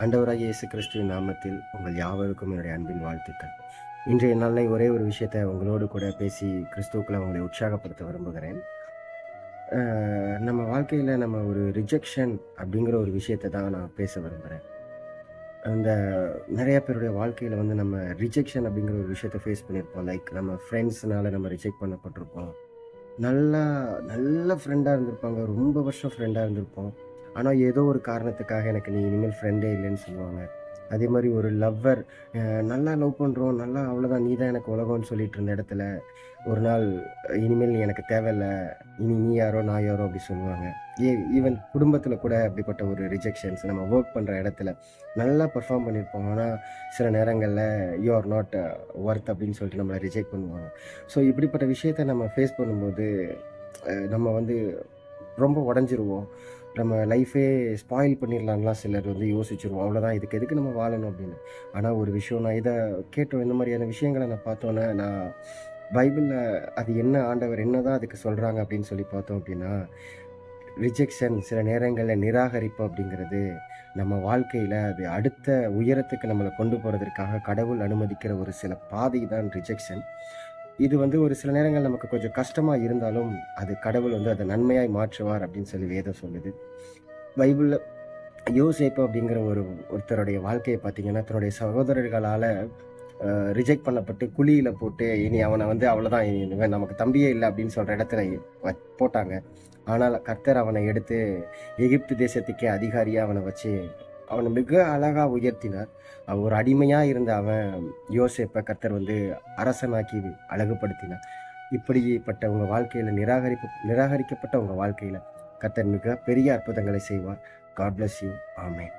ஆண்டவராகிய இயேசு கிறிஸ்துவின் நாமத்தில் உங்கள் யாவருக்கும் என்னுடைய அன்பின் வாழ்த்துக்கள். இன்றைய நாளில் ஒரே ஒரு விஷயத்தை உங்களோடு கூட பேசி கிறிஸ்துவுக்குள்ள உங்களை உற்சாகப்படுத்த விரும்புகிறேன். நம்ம வாழ்க்கையில நம்ம ஒரு ரிஜெக்ஷன் அப்படிங்கிற ஒரு விஷயத்த தான் நான் பேச விரும்புகிறேன். அந்த நிறைய பேருடைய வாழ்க்கையில வந்து நம்ம ரிஜெக்ஷன் அப்படிங்கிற ஒரு விஷயத்த ஃபேஸ் பண்ணியிருப்போம். லைக் நம்ம ஃப்ரெண்ட்ஸ்னால நம்ம ரிஜெக்ட் பண்ணப்பட்டிருப்போம். நல்லா நல்ல ஃப்ரெண்டா இருந்திருப்பாங்க. ரொம்ப வருஷம் ஃப்ரெண்டா இருந்திருப்போம். ஆனா, ஏதோ ஒரு காரணத்துக்காக எனக்கு நீ இனிமேல் ஃப்ரெண்டே இல்லன்னு சொல்லுவாங்க. அதே மாரி ஒரு லவ்வர் நல்லா லவ் பண்றோம். நல்லா அவ்வளோதான் நீ தான் எனக்கு உலகம்னு சொல்லிட்டு இருந்த இடத்துல, ஒரு நாள் இனிமேல் நீ எனக்கு தேவையில்ல. இனி நீ யாரோ, நான் யாரோ அப்படி சொல்லுவாங்க. ஈவன் குடும்பத்தில கூட அப்படிப்பட்ட ஒரு ரிஜெக்ஷன்ஸ் நம்ம வொர்க் பண்ற இடத்துல நல்லா பெர்ஃபார்ம் பண்ணியிருப்போம். ஆனா, சில நேரங்கள்ல யூ ஆர் நாட் வொர்த் அப்படின்னு சொல்லிட்டு நம்மள ரிஜெக்ட் பண்ணுவாங்க. ஸோ இப்படிப்பட்ட விஷயத்த நம்ம ஃபேஸ் பண்ணும்போது, நம்ம வந்து ரொம்ப உடைஞ்சிருவோம். நம்ம லைஃபே ஸ்பாயில் பண்ணிடலான்லாம் சிலர் வந்து யோசிச்சுருவோம். அவ்வளோதான் இதுக்கு எதுக்கு நம்ம வாழணும் அப்படின்னு. ஆனா ஒரு விஷயம் நான் இத கேட்டோம் இந்த மாதிரியான விஷயங்கள நான் பார்த்தோன்னே, நான் பைபிள்ல அது என்ன ஆண்டவர் என்னதான் அதுக்கு சொல்றாங்க அப்படின்னு சொல்லி பார்த்தோம் அப்படின்னா, ரிஜெக்ஷன் சில நேரங்கள்ல நிராகரிப்பு அப்படிங்கிறது நம்ம வாழ்க்கையில அது அடுத்த உயரத்துக்கு நம்மள கொண்டு போறதற்காக கடவுள் அனுமதிக்கிற ஒரு சில பாதை தான் ரிஜெக்ஷன். இது வந்து ஒரு சில நேரங்கள் நமக்கு கொஞ்சம் கஷ்டமா இருந்தாலும், அது கடவுள் வந்து அத நன்மையாய் மாற்றுவார் அப்படின்னு சொல்லி வேதம் சொல்லுது. பைபிள்ல யோசேப்பு அப்படிங்கிற ஒருத்தருடைய வாழ்க்கைய பார்த்தீங்கன்னா, தன்னுடைய சகோதரர்களால ரிஜெக்ட் பண்ணப்பட்டு குழியில போட்டு, இனி அவன வந்து அவ்வளோதான் இவன் நமக்கு தம்பியே இல்ல அப்படின்னு சொல்ற இடத்துல போட்டாங்க. ஆனால் கர்த்தர் அவன எடுத்து எகிப்து தேசத்துக்கே அதிகாரியா அவன வச்சு, அவன மிக அழகா உயர்த்தினார். ஒரு அடிமையா இருந்த அவன் யோசேப்ப கர்த்தர் வந்து அரசனாக்கி அழகுபடுத்தினார். இப்படிப்பட்ட உங்க வாழ்க்கையில நிராகரிக்கப்பட்ட உங்க வாழ்க்கையில கர்த்தர் மிக பெரிய அற்புதங்களை செய்வார். God bless you. ஆமென்.